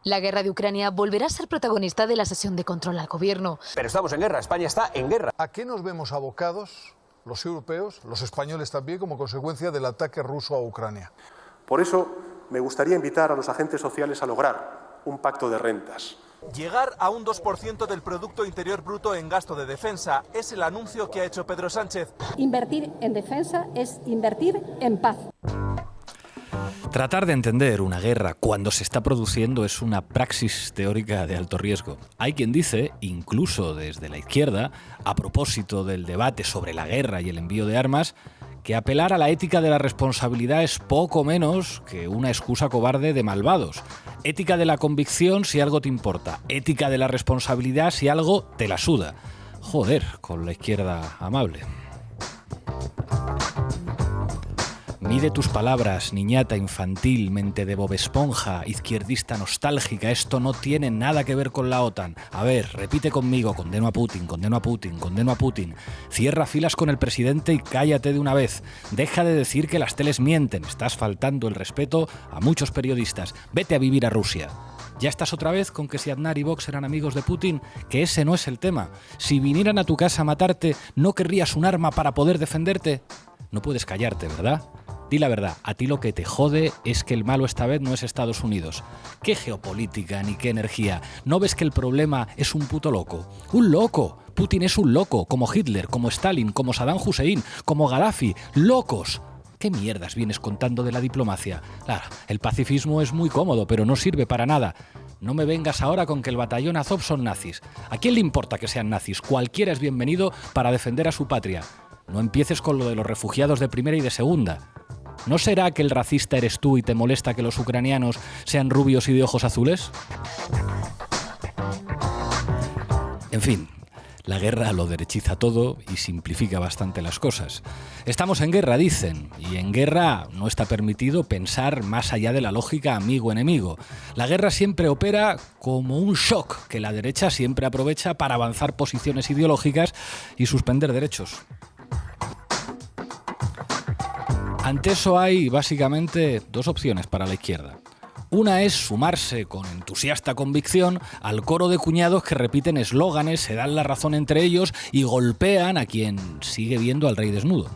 La guerra de Ucrania volverá a ser protagonista de la sesión de control al gobierno. Pero estamos en guerra, España está en guerra. ¿A qué nos vemos abocados los europeos, los españoles también, como consecuencia del ataque ruso a Ucrania? Por eso me gustaría invitar a los agentes sociales a lograr un pacto de rentas. Llegar a un 2% del Producto Interior Bruto en gasto de defensa es el anuncio que ha hecho Pedro Sánchez. Invertir en defensa es invertir en paz. Tratar de entender una guerra cuando se está produciendo es una praxis teórica de alto riesgo. Hay quien dice, incluso desde la izquierda, a propósito del debate sobre la guerra y el envío de armas, que apelar a la ética de la responsabilidad es poco menos que una excusa cobarde de malvados. Ética de la convicción si algo te importa, ética de la responsabilidad si algo te la suda. Joder, con la izquierda amable. Mide tus palabras, niñata infantil, mente de Bob Esponja, izquierdista nostálgica. Esto no tiene nada que ver con la OTAN. A ver, repite conmigo, condeno a Putin, condeno a Putin, condeno a Putin. Cierra filas con el presidente y cállate de una vez. Deja de decir que las teles mienten. Estás faltando el respeto a muchos periodistas. Vete a vivir a Rusia. ¿Ya estás otra vez con que si Aznar y Vox eran amigos de Putin? Que ese no es el tema. Si vinieran a tu casa a matarte, ¿no querrías un arma para poder defenderte? No puedes callarte, ¿verdad? Di la verdad, a ti lo que te jode es que el malo esta vez no es Estados Unidos. ¿Qué geopolítica ni qué energía? ¿No ves que el problema es un puto loco? ¡Un loco! Putin es un loco, como Hitler, como Stalin, como Saddam Hussein, como Gaddafi. ¡Locos! ¿Qué mierdas vienes contando de la diplomacia? Claro, el pacifismo es muy cómodo, pero no sirve para nada. No me vengas ahora con que el batallón Azov son nazis. ¿A quién le importa que sean nazis? Cualquiera es bienvenido para defender a su patria. No empieces con lo de los refugiados de primera y de segunda. ¿No será que el racista eres tú y te molesta que los ucranianos sean rubios y de ojos azules? En fin, la guerra lo derechiza todo y simplifica bastante las cosas. Estamos en guerra, dicen, y en guerra no está permitido pensar más allá de la lógica amigo-enemigo. La guerra siempre opera como un shock que la derecha siempre aprovecha para avanzar posiciones ideológicas y suspender derechos. Ante eso hay básicamente dos opciones para la izquierda. Una es sumarse con entusiasta convicción al coro de cuñados que repiten eslóganes, se dan la razón entre ellos y golpean a quien sigue viendo al rey desnudo.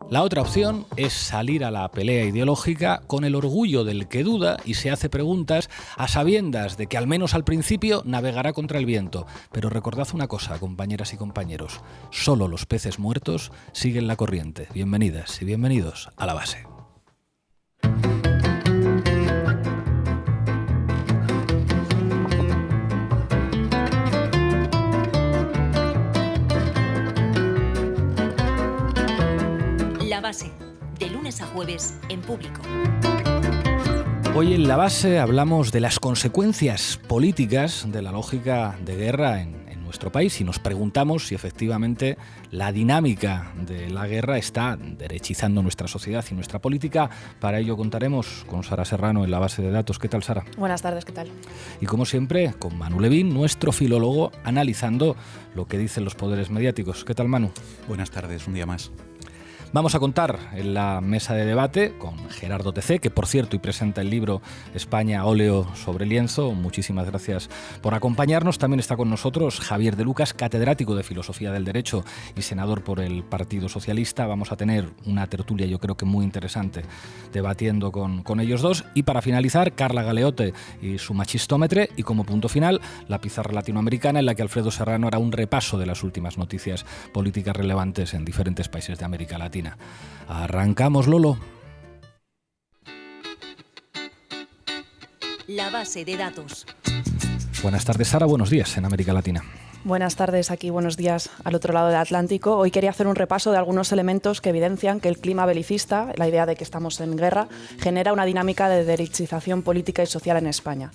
La otra opción es salir a la pelea ideológica con el orgullo del que duda y se hace preguntas a sabiendas de que al menos al principio navegará contra el viento. Pero recordad una cosa, compañeras y compañeros, solo los peces muertos siguen la corriente. Bienvenidas y bienvenidos a La Base. La Base, de lunes a jueves en Público. Hoy en La Base hablamos de las consecuencias políticas de la lógica de guerra en nuestro país y nos preguntamos si efectivamente la dinámica de la guerra está derechizando nuestra sociedad y nuestra política. Para ello contaremos con Sara Serrano en La Base de Datos. ¿Qué tal, Sara? Buenas tardes, ¿qué tal? Y como siempre, con Manu Levín, nuestro filólogo, analizando lo que dicen los poderes mediáticos. ¿Qué tal, Manu? Buenas tardes, un día más. Vamos a contar en la mesa de debate con Gerardo Tc, que por cierto y presenta el libro España óleo sobre lienzo. Muchísimas gracias por acompañarnos. También está con nosotros Javier de Lucas, catedrático de Filosofía del Derecho y senador por el Partido Socialista. Vamos a tener una tertulia yo creo que muy interesante debatiendo con ellos dos. Y para finalizar, Carla Galeote y su machistómetre. Y como punto final, la pizarra latinoamericana en la que Alfredo Serrano hará un repaso de las últimas noticias políticas relevantes en diferentes países de América Latina. Arrancamos, Lolo. La Base de Datos. Buenas tardes, Sara. Buenos días en América Latina. Buenas tardes, aquí buenos días al otro lado del Atlántico. Hoy quería hacer un repaso de algunos elementos que evidencian que el clima belicista, la idea de que estamos en guerra, genera una dinámica de derechización política y social en España.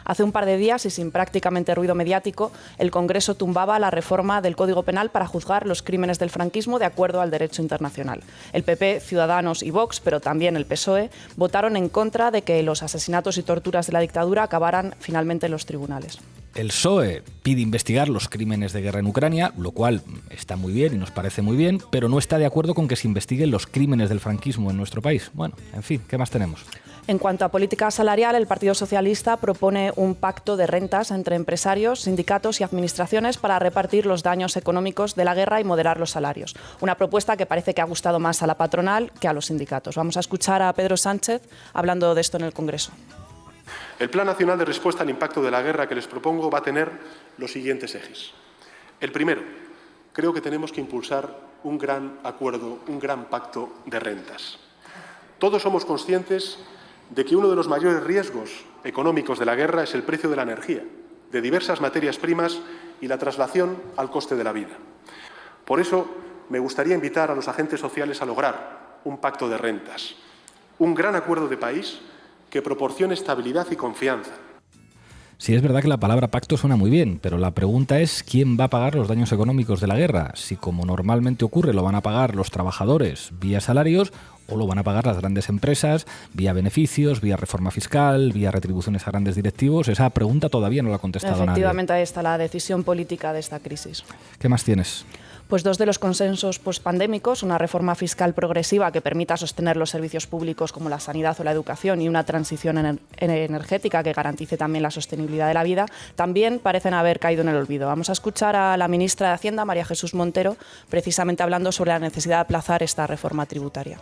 Hace un par de días, y sin prácticamente ruido mediático, el Congreso tumbaba la reforma del Código Penal para juzgar los crímenes del franquismo de acuerdo al derecho internacional. El PP, Ciudadanos y Vox, pero también el PSOE, votaron en contra de que los asesinatos y torturas de la dictadura acabaran finalmente en los tribunales. El PSOE pide investigar los crímenes de guerra en Ucrania, lo cual está muy bien y nos parece muy bien, pero no está de acuerdo con que se investiguen los crímenes del franquismo en nuestro país. Bueno, en fin, ¿qué más tenemos? En cuanto a política salarial, el Partido Socialista propone un pacto de rentas entre empresarios, sindicatos y administraciones para repartir los daños económicos de la guerra y moderar los salarios. Una propuesta que parece que ha gustado más a la patronal que a los sindicatos. Vamos a escuchar a Pedro Sánchez hablando de esto en el Congreso. El Plan Nacional de Respuesta al Impacto de la Guerra que les propongo va a tener los siguientes ejes. El primero, creo que tenemos que impulsar un gran acuerdo, un gran pacto de rentas. Todos somos conscientes de que uno de los mayores riesgos económicos de la guerra es el precio de la energía, de diversas materias primas y la traslación al coste de la vida. Por eso, me gustaría invitar a los agentes sociales a lograr un pacto de rentas, un gran acuerdo de país que proporcione estabilidad y confianza. Sí, es verdad que la palabra pacto suena muy bien, pero la pregunta es ¿quién va a pagar los daños económicos de la guerra? Si, como normalmente ocurre, lo van a pagar los trabajadores vía salarios o lo van a pagar las grandes empresas vía beneficios, vía reforma fiscal, vía retribuciones a grandes directivos. Esa pregunta todavía no la ha contestado nadie. Efectivamente, ahí está la decisión política de esta crisis. ¿Qué más tienes? Pues dos de los consensos pospandémicos, una reforma fiscal progresiva que permita sostener los servicios públicos como la sanidad o la educación y una transición energética que garantice también la sostenibilidad de la vida, también parecen haber caído en el olvido. Vamos a escuchar a la ministra de Hacienda, María Jesús Montero, precisamente hablando sobre la necesidad de aplazar esta reforma tributaria.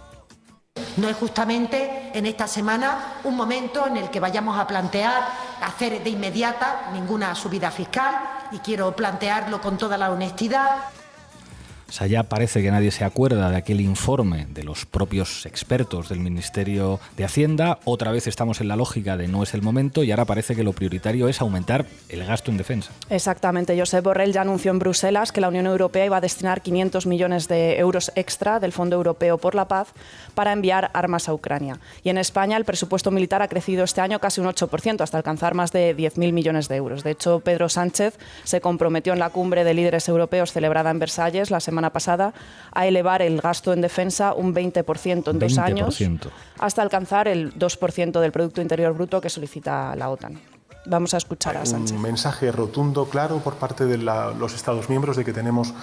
No es justamente en esta semana un momento en el que vayamos a plantear hacer de inmediata ninguna subida fiscal y quiero plantearlo con toda la honestidad. O sea, ya parece que nadie se acuerda de aquel informe de los propios expertos del Ministerio de Hacienda. Otra vez estamos en la lógica de no es el momento y ahora parece que lo prioritario es aumentar el gasto en defensa. Exactamente. Josep Borrell ya anunció en Bruselas que la Unión Europea iba a destinar 500 millones de euros extra del Fondo Europeo por la Paz para enviar armas a Ucrania. Y en España el presupuesto militar ha crecido este año casi un 8%, hasta alcanzar más de 10.000 millones de euros. De hecho, Pedro Sánchez se comprometió en la cumbre de líderes europeos celebrada en Versalles la semana pasada a elevar el gasto en defensa un 20% en 2 años, hasta alcanzar el 2% del Producto Interior Bruto que solicita la OTAN. Vamos a escuchar a Sánchez. Un mensaje rotundo, claro, por parte de los Estados miembros de que tenemos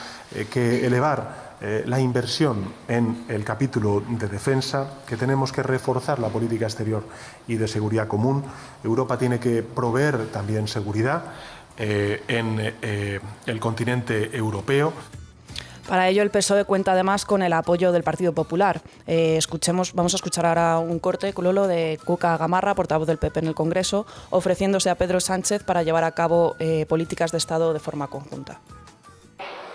que elevar la inversión en el capítulo de defensa, que tenemos que reforzar la política exterior y de seguridad común. Europa tiene que proveer también seguridad en el continente europeo. Para ello, el PSOE cuenta además con el apoyo del Partido Popular. Vamos a escuchar ahora un corte, Lolo, de Cuca Gamarra, portavoz del PP en el Congreso, ofreciéndose a Pedro Sánchez para llevar a cabo políticas de Estado de forma conjunta.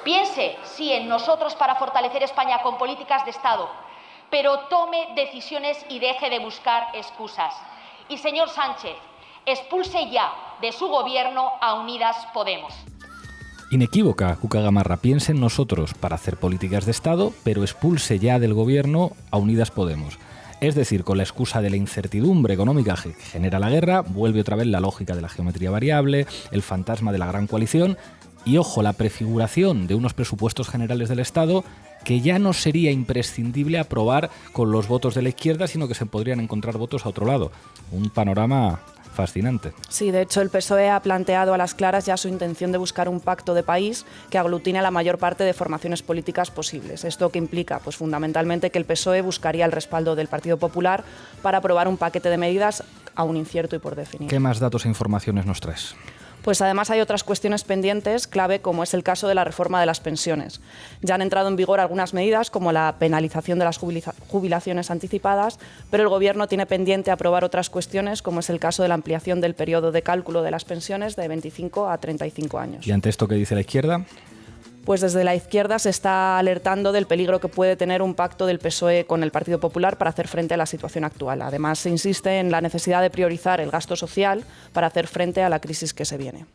Piense, sí, en nosotros para fortalecer España con políticas de Estado, pero tome decisiones y deje de buscar excusas. Y, señor Sánchez, expulse ya de su gobierno a Unidas Podemos. Inequívoca, Cuca Gamarra, piense en nosotros para hacer políticas de Estado, pero expulse ya del gobierno a Unidas Podemos. Es decir, con la excusa de la incertidumbre económica que genera la guerra, vuelve otra vez la lógica de la geometría variable, el fantasma de la gran coalición y, ojo, la prefiguración de unos presupuestos generales del Estado que ya no sería imprescindible aprobar con los votos de la izquierda, sino que se podrían encontrar votos a otro lado. Un panorama fascinante. Sí, de hecho el PSOE ha planteado a las claras ya su intención de buscar un pacto de país que aglutine a la mayor parte de formaciones políticas posibles. ¿Esto qué implica? Pues fundamentalmente que el PSOE buscaría el respaldo del Partido Popular para aprobar un paquete de medidas aún incierto y por definir. ¿Qué más datos e informaciones nos traes? Pues además hay otras cuestiones pendientes clave, como es el caso de la reforma de las pensiones. Ya han entrado en vigor algunas medidas, como la penalización de las jubilaciones anticipadas, pero el Gobierno tiene pendiente aprobar otras cuestiones, como es el caso de la ampliación del periodo de cálculo de las pensiones de 25 a 35 años. ¿Y ante esto qué dice la izquierda? Pues desde la izquierda se está alertando del peligro que puede tener un pacto del PSOE con el Partido Popular para hacer frente a la situación actual. Además, se insiste en la necesidad de priorizar el gasto social para hacer frente a la crisis que se viene.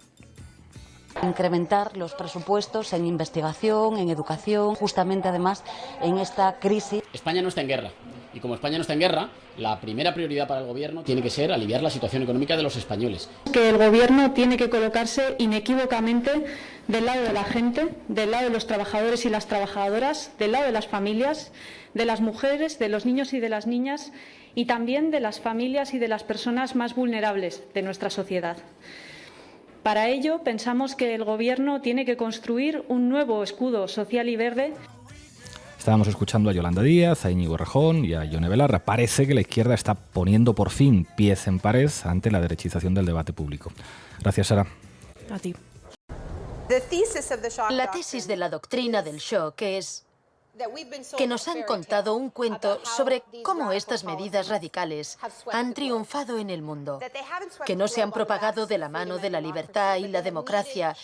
Incrementar los presupuestos en investigación, en educación, justamente además en esta crisis. España no está en guerra. Y como España no está en guerra, la primera prioridad para el Gobierno tiene que ser aliviar la situación económica de los españoles. Que el Gobierno tiene que colocarse inequívocamente del lado de la gente, del lado de los trabajadores y las trabajadoras, del lado de las familias, de las mujeres, de los niños y de las niñas y también de las familias y de las personas más vulnerables de nuestra sociedad. Para ello, pensamos que el Gobierno tiene que construir un nuevo escudo social y verde. Estábamos escuchando a Yolanda Díaz, a Íñigo Errejón y a Ione Belarra. Parece que la izquierda está poniendo por fin pies en pared ante la derechización del debate público. Gracias, Sara. A ti. La tesis de la doctrina del shock es que nos han contado un cuento sobre cómo estas medidas radicales han triunfado en el mundo, que no se han propagado de la mano de la libertad y la democracia,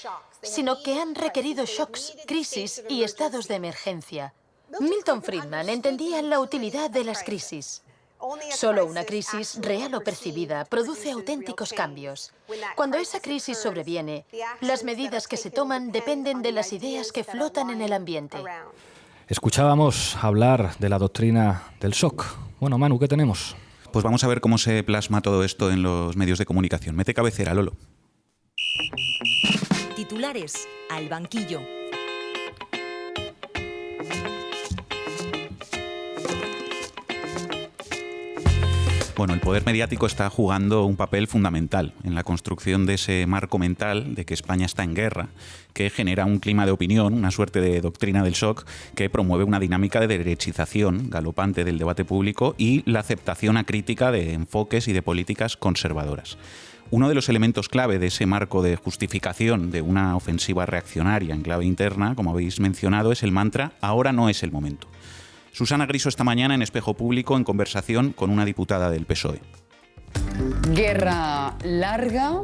sino que han requerido shocks, crisis y estados de emergencia. Milton Friedman entendía la utilidad de las crisis. Solo una crisis, real o percibida, produce auténticos cambios. Cuando esa crisis sobreviene, las medidas que se toman dependen de las ideas que flotan en el ambiente. Escuchábamos hablar de la doctrina del shock. Bueno, Manu, ¿qué tenemos? Pues vamos a ver cómo se plasma todo esto en los medios de comunicación. Mete cabecera, Lolo. Titulares al banquillo. Bueno, el poder mediático está jugando un papel fundamental en la construcción de ese marco mental de que España está en guerra, que genera un clima de opinión, una suerte de doctrina del shock, que promueve una dinámica de derechización galopante del debate público y la aceptación acrítica de enfoques y de políticas conservadoras. Uno de los elementos clave de ese marco de justificación de una ofensiva reaccionaria en clave interna, como habéis mencionado, es el mantra «ahora no es el momento». Susana Griso esta mañana en Espejo Público en conversación con una diputada del PSOE. Guerra larga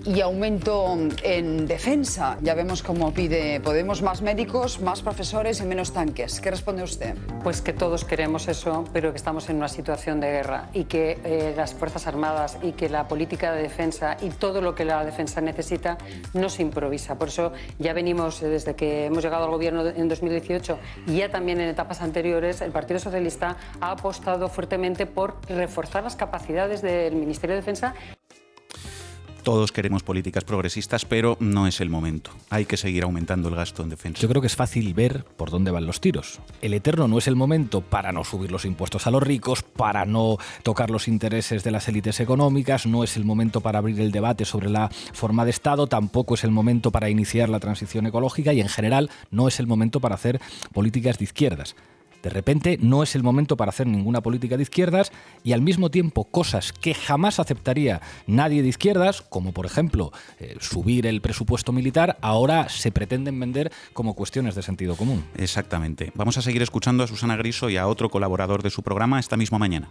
y aumento en defensa. Ya vemos cómo pide Podemos más médicos, más profesores y menos tanques. ¿Qué responde usted? Pues que todos queremos eso, pero que estamos en una situación de guerra y que las Fuerzas Armadas y que la política de defensa y todo lo que la defensa necesita no se improvisa. Por eso ya venimos, desde que hemos llegado al gobierno en 2018 y ya también en etapas anteriores, el Partido Socialista ha apostado fuertemente por reforzar las capacidades del Ministerio de Defensa. Todos queremos políticas progresistas, pero no es el momento. Hay que seguir aumentando el gasto en defensa. Yo creo que es fácil ver por dónde van los tiros. El eterno no es el momento para no subir los impuestos a los ricos, para no tocar los intereses de las élites económicas, no es el momento para abrir el debate sobre la forma de Estado, tampoco es el momento para iniciar la transición ecológica y, en general, no es el momento para hacer políticas de izquierdas. De repente no es el momento para hacer ninguna política de izquierdas y al mismo tiempo cosas que jamás aceptaría nadie de izquierdas, como por ejemplo subir el presupuesto militar, ahora se pretenden vender como cuestiones de sentido común. Exactamente. Vamos a seguir escuchando a Susana Griso y a otro colaborador de su programa esta misma mañana.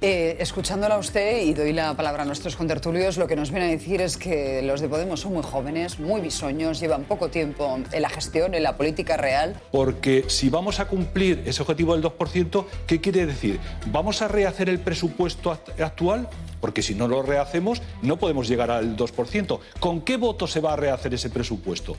Escuchándola a usted, y doy la palabra a nuestros contertulios, lo que nos viene a decir es que los de Podemos son muy jóvenes, muy bisoños, llevan poco tiempo en la gestión, en la política real. Porque si vamos a cumplir ese objetivo del 2%, ¿qué quiere decir? ¿Vamos a rehacer el presupuesto actual? Porque si no lo rehacemos, no podemos llegar al 2%. ¿Con qué voto se va a rehacer ese presupuesto?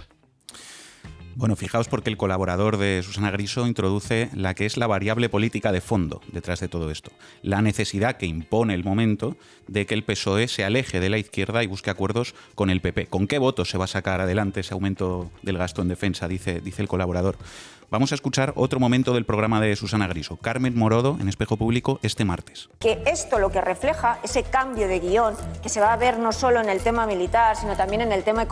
Bueno, fijaos porque el colaborador de Susana Griso introduce la que es la variable política de fondo detrás de todo esto. La necesidad que impone el momento de que el PSOE se aleje de la izquierda y busque acuerdos con el PP. ¿Con qué votos se va a sacar adelante ese aumento del gasto en defensa? Dice el colaborador. Vamos a escuchar otro momento del programa de Susana Griso. Carmen Morodo en Espejo Público este martes. Que esto lo que refleja, ese cambio de guión, que se va a ver no solo en el tema militar, sino también en el tema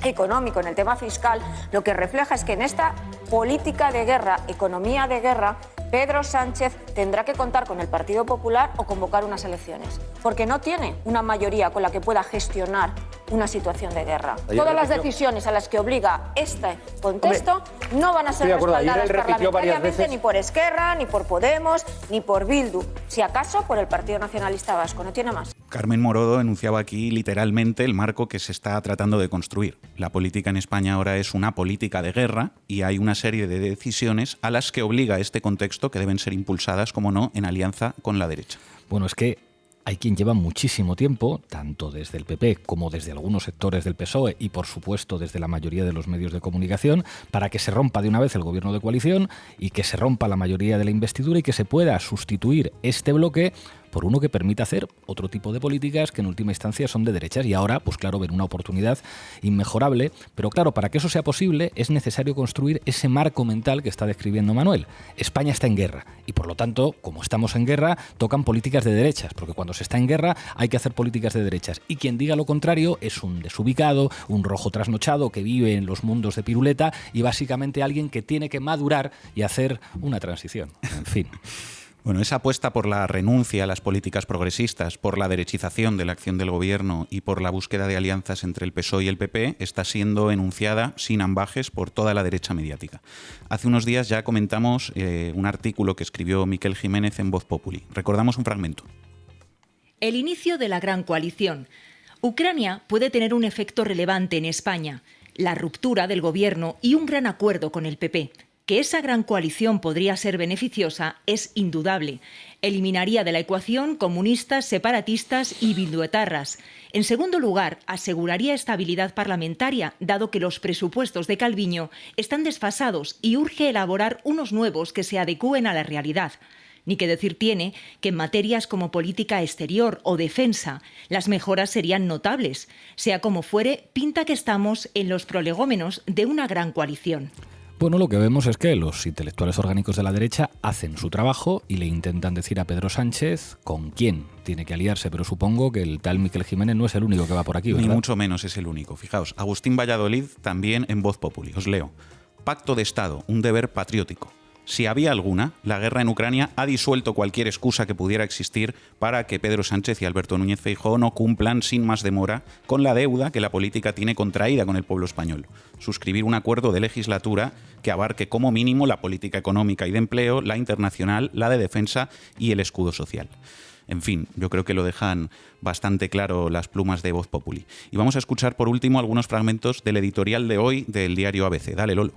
económico, en el tema fiscal, lo que refleja es que en esta política de guerra, economía de guerra, Pedro Sánchez tendrá que contar con el Partido Popular o convocar unas elecciones, porque no tiene una mayoría con la que pueda gestionar una situación de guerra. Todas las decisiones a las que obliga este contexto no van a ser respaldadas parlamentariamente ni por Esquerra, ni por Podemos, ni por Bildu, si acaso por el Partido Nacionalista Vasco, no tiene más. Carmen Morodo enunciaba aquí literalmente el marco que se está tratando de construir. La política en España ahora es una política de guerra y hay una serie de decisiones a las que obliga este contexto que deben ser impulsadas, como no, en alianza con la derecha. Bueno, es que hay quien lleva muchísimo tiempo, tanto desde el PP como desde algunos sectores del PSOE y, por supuesto, desde la mayoría de los medios de comunicación, para que se rompa de una vez el gobierno de coalición y que se rompa la mayoría de la investidura y que se pueda sustituir este bloque por uno que permita hacer otro tipo de políticas que en última instancia son de derechas. Y ahora, pues claro, ven una oportunidad inmejorable. Pero claro, para que eso sea posible es necesario construir ese marco mental que está describiendo Manuel. España está en guerra y por lo tanto, como estamos en guerra, tocan políticas de derechas, porque cuando se está en guerra hay que hacer políticas de derechas. Y quien diga lo contrario es un desubicado, un rojo trasnochado que vive en los mundos de piruleta y básicamente alguien que tiene que madurar y hacer una transición. En fin. Bueno, esa apuesta por la renuncia a las políticas progresistas, por la derechización de la acción del gobierno y por la búsqueda de alianzas entre el PSOE y el PP está siendo enunciada sin ambages por toda la derecha mediática. Hace unos días ya comentamos un artículo que escribió Miquel Jiménez en Voz Populi. Recordamos un fragmento. El inicio de la gran coalición. Ucrania puede tener un efecto relevante en España, la ruptura del gobierno y un gran acuerdo con el PP. Que esa gran coalición podría ser beneficiosa es indudable. Eliminaría de la ecuación comunistas, separatistas y bilduetarras. En segundo lugar, aseguraría estabilidad parlamentaria, dado que los presupuestos de Calviño están desfasados y urge elaborar unos nuevos que se adecúen a la realidad. Ni que decir tiene que en materias como política exterior o defensa, las mejoras serían notables. Sea como fuere, pinta que estamos en los prolegómenos de una gran coalición. Bueno, lo que vemos es que los intelectuales orgánicos de la derecha hacen su trabajo y le intentan decir a Pedro Sánchez con quién tiene que aliarse, pero supongo que el tal Miquel Jiménez no es el único que va por aquí, ¿verdad? Ni mucho menos es el único. Fijaos, Agustín Valladolid también en Voz Populi. Os leo. Pacto de Estado, un deber patriótico. Si había alguna, la guerra en Ucrania ha disuelto cualquier excusa que pudiera existir para que Pedro Sánchez y Alberto Núñez Feijóo no cumplan sin más demora con la deuda que la política tiene contraída con el pueblo español. Suscribir un acuerdo de legislatura que abarque como mínimo la política económica y de empleo, la internacional, la de defensa y el escudo social. En fin, yo creo que lo dejan bastante claro las plumas de Voz Populi. Y vamos a escuchar por último algunos fragmentos del editorial de hoy del diario ABC. Dale, Lolo.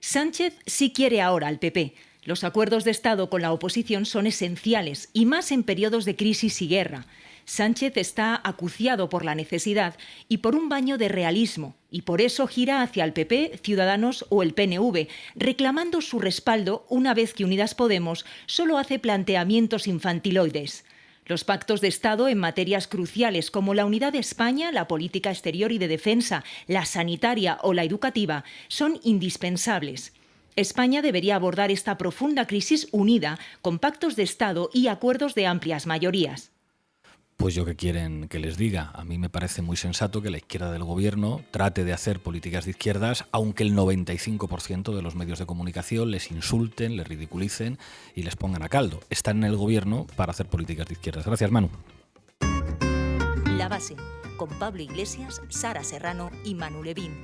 Sánchez sí quiere ahora al PP. Los acuerdos de Estado con la oposición son esenciales, y más en periodos de crisis y guerra. Sánchez está acuciado por la necesidad y por un baño de realismo, y por eso gira hacia el PP, Ciudadanos o el PNV, reclamando su respaldo una vez que Unidas Podemos solo hace planteamientos infantiloides. Los pactos de Estado en materias cruciales como la unidad de España, la política exterior y de defensa, la sanitaria o la educativa son indispensables. España debería abordar esta profunda crisis unida, con pactos de Estado y acuerdos de amplias mayorías. Pues yo qué quieren que les diga. A mí me parece muy sensato que la izquierda del gobierno trate de hacer políticas de izquierdas, aunque el 95% de los medios de comunicación les insulten, les ridiculicen y les pongan a caldo. Están en el gobierno para hacer políticas de izquierdas. Gracias, Manu. La Base, con Pablo Iglesias, Sara Serrano y Manu Levín.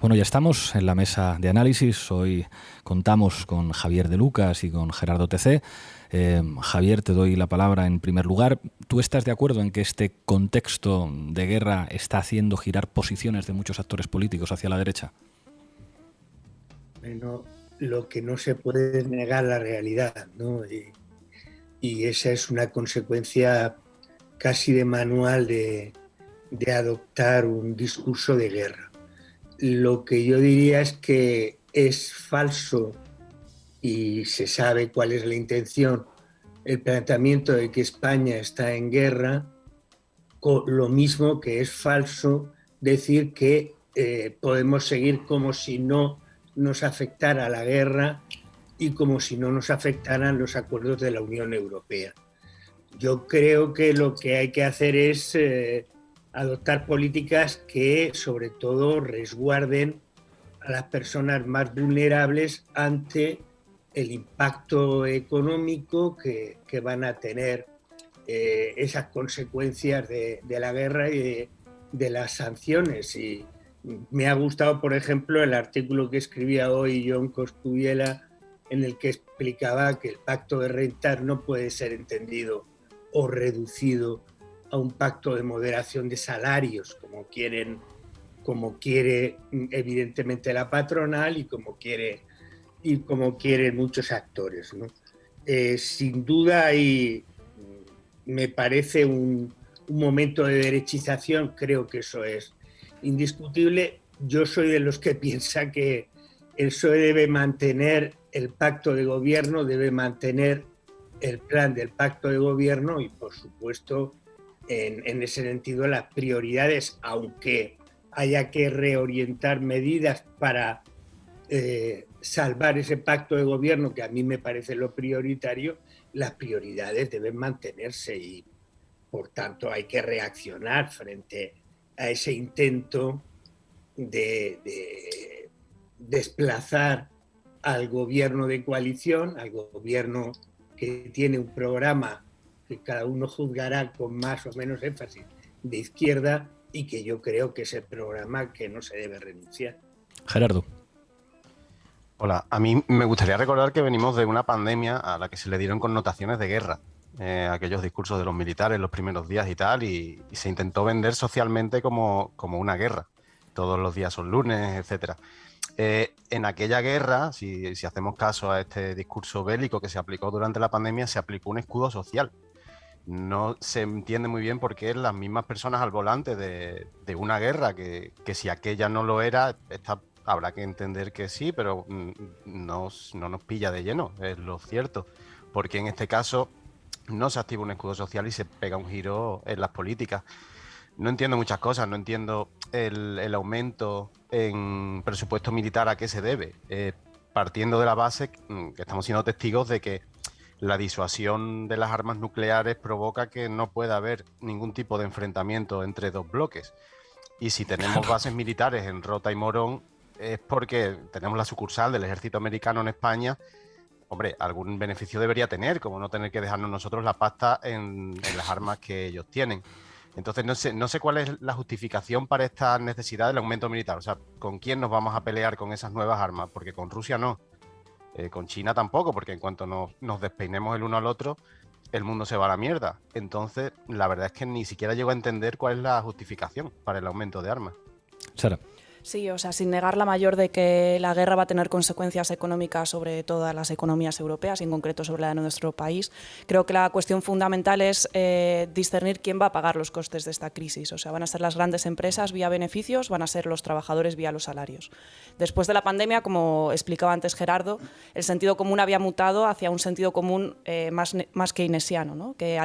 Bueno, ya estamos en la mesa de análisis. Hoy contamos con Javier de Lucas y con Gerardo TC. Javier, te doy la palabra en primer lugar. ¿Tú estás de acuerdo en que este contexto de guerra está haciendo girar posiciones de muchos actores políticos hacia la derecha? Bueno, lo que no se puede es negar la realidad, ¿no? Y esa es una consecuencia casi de manual de adoptar un discurso de guerra. Lo que yo diría es que es falso, y se sabe cuál es la intención, el planteamiento de que España está en guerra, lo mismo que es falso decir que podemos seguir como si no nos afectara la guerra y como si no nos afectaran los acuerdos de la Unión Europea. Yo creo que lo que hay que hacer es adoptar políticas que sobre todo resguarden a las personas más vulnerables ante el impacto económico que van a tener esas consecuencias de la guerra y de las sanciones. Y me ha gustado, por ejemplo, el artículo que escribía hoy John Coscubiela, en el que explicaba que el pacto de rentas no puede ser entendido o reducido a un pacto de moderación de salarios, como quiere evidentemente la patronal y como quieren muchos actores, ¿no? Sin duda me parece un momento de derechización, creo que eso es indiscutible. Yo soy de los que piensa que el PSOE debe mantener el pacto de gobierno, debe mantener el plan del pacto de gobierno y, por supuesto, en ese sentido, las prioridades, aunque haya que reorientar medidas para salvar ese pacto de gobierno, que a mí me parece lo prioritario, las prioridades deben mantenerse y, por tanto, hay que reaccionar frente a ese intento de desplazar al gobierno de coalición, al gobierno que tiene un programa que cada uno juzgará con más o menos énfasis de izquierda, y que yo creo que es el programa que no se debe renunciar. Gerardo. Hola, a mí me gustaría recordar que venimos de una pandemia a la que se le dieron connotaciones de guerra, aquellos discursos de los militares los primeros días y tal, y se intentó vender socialmente como una guerra. Todos los días son lunes, etcétera. En aquella guerra, si hacemos caso a este discurso bélico que se aplicó durante la pandemia, se aplicó un escudo social. No se entiende muy bien por qué las mismas personas al volante de una guerra, que si aquella no lo era, habrá que entender que sí, pero no nos pilla de lleno, es lo cierto. Porque en este caso no se activa un escudo social y se pega un giro en las políticas. No entiendo muchas cosas, no entiendo el aumento en presupuesto militar a qué se debe, partiendo de la base que estamos siendo testigos de que la disuasión de las armas nucleares provoca que no pueda haber ningún tipo de enfrentamiento entre dos bloques. Y si tenemos bases militares en Rota y Morón, es porque tenemos la sucursal del ejército americano en España. Hombre, algún beneficio debería tener, como no tener que dejarnos nosotros la pasta en las armas que ellos tienen. Entonces no sé cuál es la justificación para esta necesidad del aumento militar. O sea, ¿con quién nos vamos a pelear con esas nuevas armas? Porque con Rusia no. Con China tampoco, porque en cuanto nos despeinemos el uno al otro, el mundo se va a la mierda. Entonces, la verdad es que ni siquiera llego a entender cuál es la justificación para el aumento de armas. Sara. Sí, o sea, sin negar la mayor de que la guerra va a tener consecuencias económicas sobre todas las economías europeas, y en concreto sobre la de nuestro país, creo que la cuestión fundamental es discernir quién va a pagar los costes de esta crisis. O sea, van a ser las grandes empresas vía beneficios, van a ser los trabajadores vía los salarios. Después de la pandemia, como explicaba antes Gerardo, el sentido común había mutado hacia un sentido común más keynesiano, ¿no? Que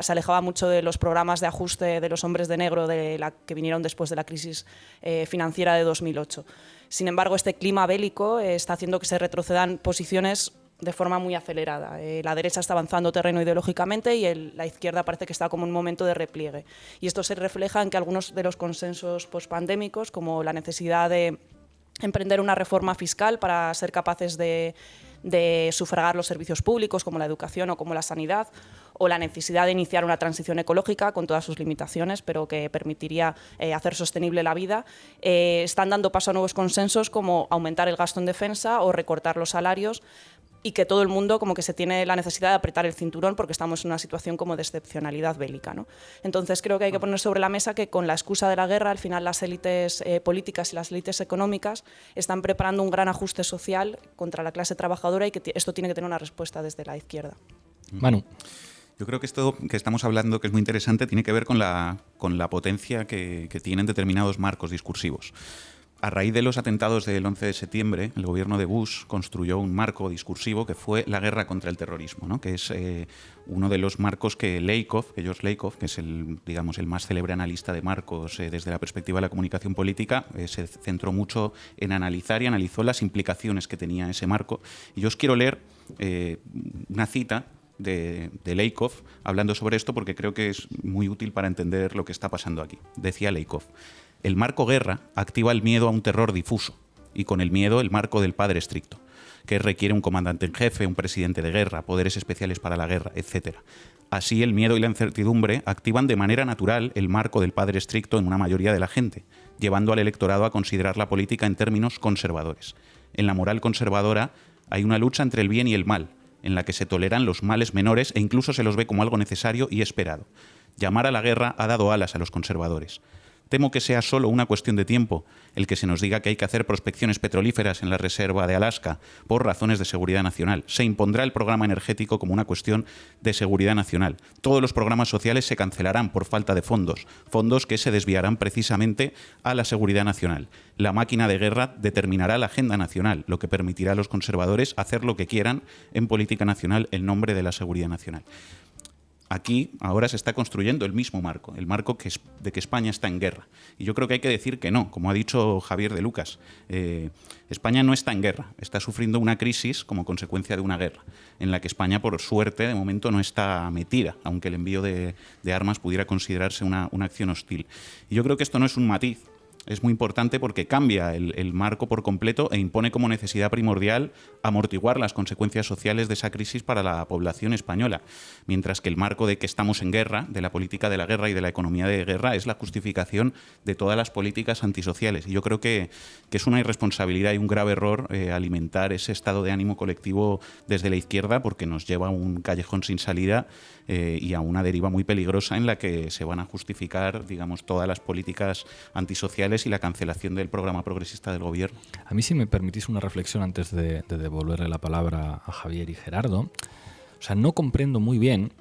se alejaba mucho de los programas de ajuste de los hombres de negro que vinieron después de la crisis financiera de 2008. Sin embargo, este clima bélico está haciendo que se retrocedan posiciones de forma muy acelerada. La derecha está avanzando terreno ideológicamente y la izquierda parece que está como en un momento de repliegue. Y esto se refleja en que algunos de los consensos pospandémicos, como la necesidad de emprender una reforma fiscal para ser capaces de sufragar los servicios públicos como la educación o como la sanidad, o la necesidad de iniciar una transición ecológica con todas sus limitaciones, pero que permitiría hacer sostenible la vida, están dando paso a nuevos consensos como aumentar el gasto en defensa o recortar los salarios, y que todo el mundo como que se tiene la necesidad de apretar el cinturón porque estamos en una situación como de excepcionalidad bélica, ¿no? Entonces creo que hay que poner sobre la mesa que con la excusa de la guerra, al final las élites políticas y las élites económicas están preparando un gran ajuste social contra la clase trabajadora, y que esto tiene que tener una respuesta desde la izquierda. Manu. Yo creo que esto que estamos hablando, que es muy interesante, tiene que ver con la potencia que tienen determinados marcos discursivos. A raíz de los atentados del 11 de septiembre, el gobierno de Bush construyó un marco discursivo que fue la guerra contra el terrorismo, ¿no? Que es uno de los marcos que George Lakoff, que es el más célebre analista de marcos desde la perspectiva de la comunicación política, se centró mucho en analizar y analizó las implicaciones que tenía ese marco. Y yo os quiero leer una cita de Lakoff hablando sobre esto, porque creo que es muy útil para entender lo que está pasando aquí. Decía Lakoff: el marco guerra activa el miedo a un terror difuso, y con el miedo el marco del padre estricto, que requiere un comandante en jefe, un presidente de guerra, poderes especiales para la guerra, etc. Así, el miedo y la incertidumbre activan de manera natural el marco del padre estricto en una mayoría de la gente, llevando al electorado a considerar la política en términos conservadores. En la moral conservadora hay una lucha entre el bien y el mal, en la que se toleran los males menores e incluso se los ve como algo necesario y esperado. Llamar a la guerra ha dado alas a los conservadores. Temo que sea solo una cuestión de tiempo el que se nos diga que hay que hacer prospecciones petrolíferas en la reserva de Alaska por razones de seguridad nacional. Se impondrá el programa energético como una cuestión de seguridad nacional. Todos los programas sociales se cancelarán por falta de fondos, fondos que se desviarán precisamente a la seguridad nacional. La máquina de guerra determinará la agenda nacional, lo que permitirá a los conservadores hacer lo que quieran en política nacional en nombre de la seguridad nacional. Aquí ahora se está construyendo el mismo marco, el marco de que España está en guerra. Y yo creo que hay que decir que no, como ha dicho Javier de Lucas. España no está en guerra, está sufriendo una crisis como consecuencia de una guerra, en la que España, por suerte, de momento no está metida, aunque el envío de armas pudiera considerarse una acción hostil. Y yo creo que esto no es un matiz. Es muy importante porque cambia el marco por completo e impone como necesidad primordial amortiguar las consecuencias sociales de esa crisis para la población española, mientras que el marco de que estamos en guerra, de la política de la guerra y de la economía de guerra, es la justificación de todas las políticas antisociales. Y yo creo que es una irresponsabilidad y un grave error alimentar ese estado de ánimo colectivo desde la izquierda, porque nos lleva a un callejón sin salida y a una deriva muy peligrosa en la que se van a justificar, digamos, todas las políticas antisociales y la cancelación del programa progresista del gobierno. A mí, si me permitís una reflexión antes de devolverle la palabra a Javier y Gerardo, o sea, no comprendo muy bien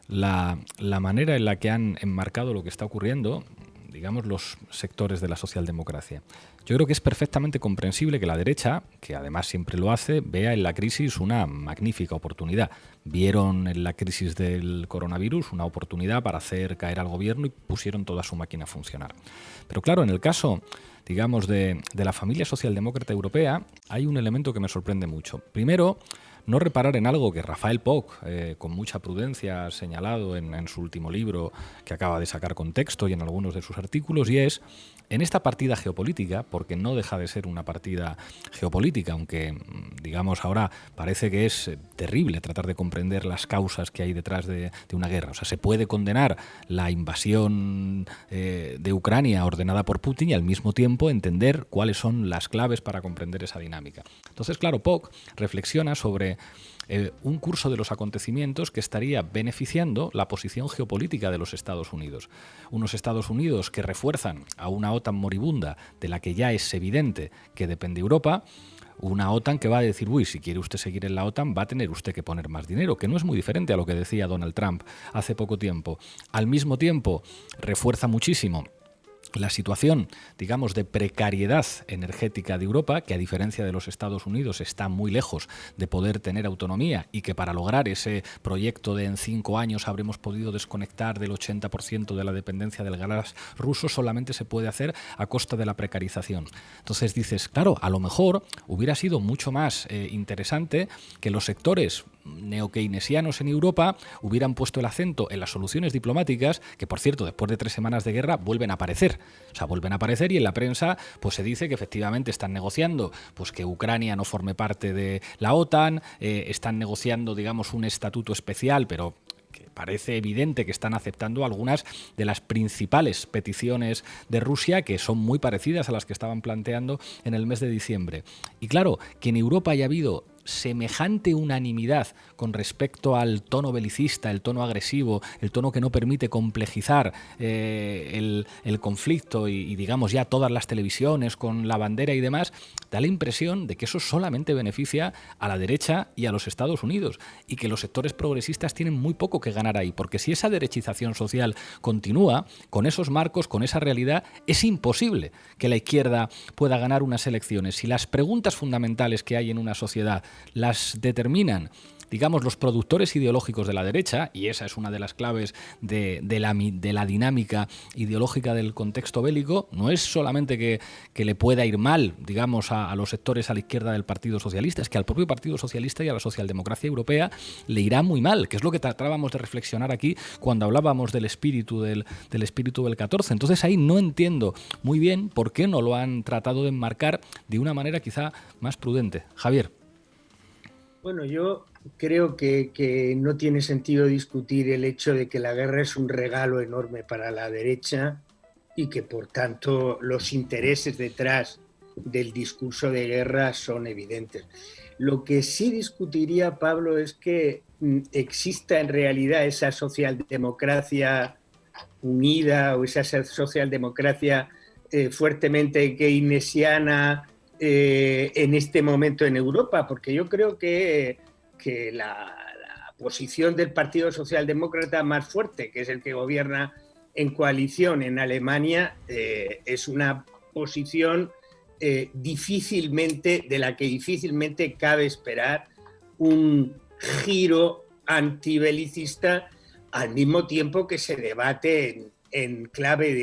la manera en la que han enmarcado lo que está ocurriendo, digamos, los sectores de la socialdemocracia. Yo creo que es perfectamente comprensible que la derecha, que además siempre lo hace, vea en la crisis una magnífica oportunidad. Vieron en la crisis del coronavirus una oportunidad para hacer caer al gobierno y pusieron toda su máquina a funcionar. Pero claro, en el caso, digamos, de la familia socialdemócrata europea, hay un elemento que me sorprende mucho. Primero, no reparar en algo que Rafael Poch, con mucha prudencia, ha señalado en su último libro que acaba de sacar con texto y en algunos de sus artículos, y es, en esta partida geopolítica, porque no deja de ser una partida geopolítica, aunque, digamos, ahora parece que es terrible tratar de comprender las causas que hay detrás de una guerra. O sea, se puede condenar la invasión de Ucrania ordenada por Putin y al mismo tiempo entender cuáles son las claves para comprender esa dinámica. Entonces, claro, Poch reflexiona sobre un curso de los acontecimientos que estaría beneficiando la posición geopolítica de los Estados Unidos. Unos Estados Unidos que refuerzan a una OTAN moribunda de la que ya es evidente que depende Europa, una OTAN que va a decir, uy, si quiere usted seguir en la OTAN va a tener usted que poner más dinero, que no es muy diferente a lo que decía Donald Trump hace poco tiempo. Al mismo tiempo, refuerza muchísimo la situación, digamos, de precariedad energética de Europa, que a diferencia de los Estados Unidos está muy lejos de poder tener autonomía y que para lograr ese proyecto de en 5 años habremos podido desconectar del 80% de la dependencia del gas ruso, solamente se puede hacer a costa de la precarización. Entonces dices, claro, a lo mejor hubiera sido mucho más interesante que los sectores neokeynesianos en Europa hubieran puesto el acento en las soluciones diplomáticas, que por cierto, después de 3 semanas de guerra vuelven a aparecer. O sea, vuelven a aparecer y en la prensa pues se dice que efectivamente están negociando pues que Ucrania no forme parte de la OTAN, están negociando, digamos, un estatuto especial, pero que parece evidente que están aceptando algunas de las principales peticiones de Rusia, que son muy parecidas a las que estaban planteando en el mes de diciembre. Y claro, que en Europa haya habido semejante unanimidad con respecto al tono belicista, el tono agresivo, el tono que no permite complejizar el conflicto y digamos ya todas las televisiones con la bandera y demás, da la impresión de que eso solamente beneficia a la derecha y a los Estados Unidos y que los sectores progresistas tienen muy poco que ganar ahí, porque si esa derechización social continúa con esos marcos, con esa realidad, es imposible que la izquierda pueda ganar unas elecciones. Si las preguntas fundamentales que hay en una sociedad las determinan, digamos, los productores ideológicos de la derecha, y esa es una de las claves de la dinámica ideológica del contexto bélico, no es solamente que le pueda ir mal, digamos, a los sectores a la izquierda del Partido Socialista, es que al propio Partido Socialista y a la socialdemocracia europea le irá muy mal, que es lo que tratábamos de reflexionar aquí cuando hablábamos del espíritu del 14. Entonces ahí no entiendo muy bien por qué no lo han tratado de enmarcar de una manera quizá más prudente. Javier. Bueno, yo creo que no tiene sentido discutir el hecho de que la guerra es un regalo enorme para la derecha y que, por tanto, los intereses detrás del discurso de guerra son evidentes. Lo que sí discutiría, Pablo, es que exista en realidad esa socialdemocracia unida o esa socialdemocracia fuertemente keynesiana en este momento en Europa, porque yo creo que la posición del Partido Socialdemócrata más fuerte, que es el que gobierna en coalición en Alemania, es una posición de la que difícilmente cabe esperar un giro antibelicista, al mismo tiempo que se debate en clave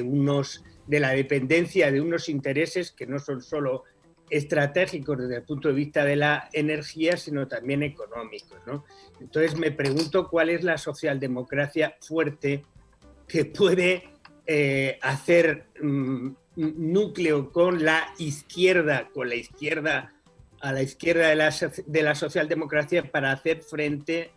de la dependencia de unos intereses que no son solo estratégicos desde el punto de vista de la energía, sino también económicos, ¿no? Entonces me pregunto cuál es la socialdemocracia fuerte que puede hacer núcleo con la izquierda a la izquierda de la socialdemocracia para hacer frente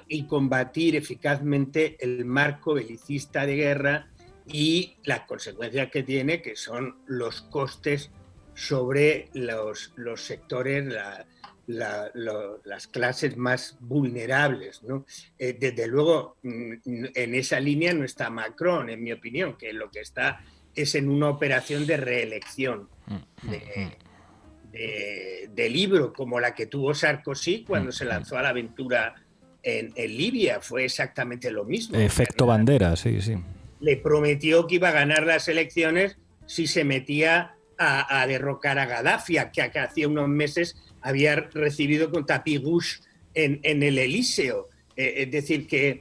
y combatir eficazmente el marco belicista de guerra y las consecuencias que tiene, que son los costes sobre los sectores, las clases más vulnerables, ¿no? Desde luego, en esa línea no está Macron, en mi opinión, que lo que está es en una operación de reelección de libro, como la que tuvo Sarkozy cuando se lanzó a la aventura en Libia. Fue exactamente lo mismo. Efecto bandera, sí. Le prometió que iba a ganar las elecciones si se metía a derrocar a Gaddafi, que hacía unos meses había recibido con tapis rouge en el Elíseo. Es decir, que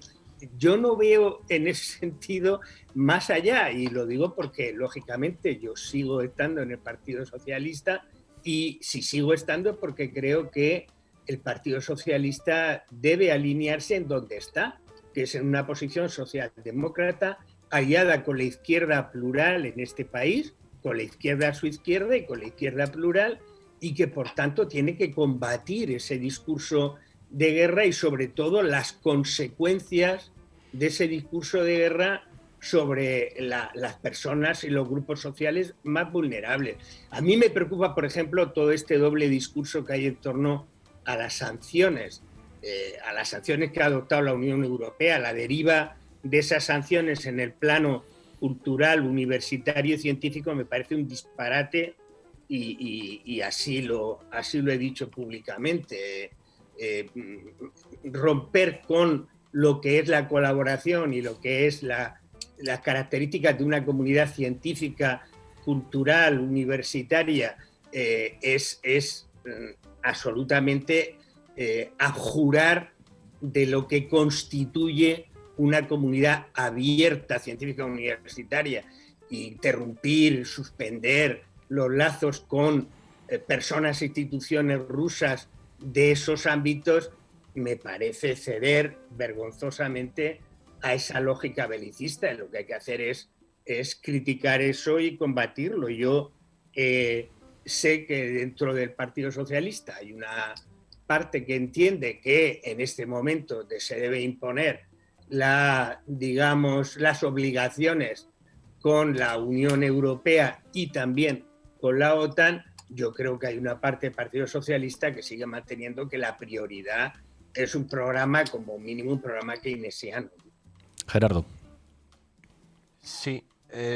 yo no veo en ese sentido más allá, y lo digo porque, lógicamente, yo sigo estando en el Partido Socialista, y si sigo estando es porque creo que el Partido Socialista debe alinearse en donde está, que es en una posición socialdemócrata aliada con la izquierda plural en este país, con la izquierda a su izquierda y con la izquierda plural, y que por tanto tiene que combatir ese discurso de guerra y sobre todo las consecuencias de ese discurso de guerra sobre las personas y los grupos sociales más vulnerables. A mí me preocupa, por ejemplo, todo este doble discurso que hay en torno a las sanciones que ha adoptado la Unión Europea, la deriva de esas sanciones en el plano cultural, universitario y científico me parece un disparate y así lo he dicho públicamente. Romper con lo que es la colaboración y lo que es las características de una comunidad científica, cultural, universitaria, es absolutamente abjurar de lo que constituye una comunidad abierta científica universitaria. Interrumpir, suspender los lazos con personas e instituciones rusas de esos ámbitos me parece ceder vergonzosamente a esa lógica belicista. Lo que hay que hacer es criticar eso y combatirlo. Yo sé que dentro del Partido Socialista hay una parte que entiende que en este momento se debe imponer las obligaciones con la Unión Europea y también con la OTAN. Yo creo que hay una parte del Partido Socialista que sigue manteniendo que la prioridad es un programa, como mínimo un programa keynesiano. Gerardo. Sí,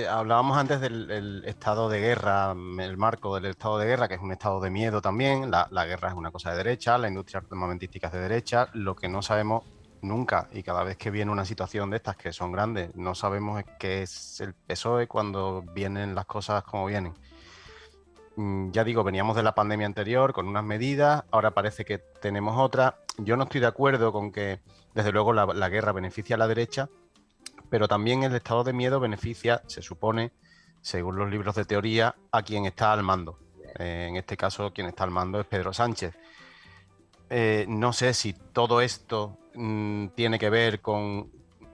hablábamos antes del estado de guerra, el marco del estado de guerra, que es un estado de miedo también. La guerra es una cosa de derecha, la industria armamentística es de derecha. Lo que no sabemos nunca, y cada vez que viene una situación de estas que son grandes, no sabemos qué es el PSOE cuando vienen las cosas como vienen. Ya digo, veníamos de la pandemia anterior con unas medidas, ahora parece que tenemos otra. Yo no estoy de acuerdo con que, desde luego, la guerra beneficia a la derecha, pero también el estado de miedo beneficia, se supone, según los libros de teoría, a quien está al mando. En este caso, quien está al mando es Pedro Sánchez. No sé si todo esto tiene que ver con,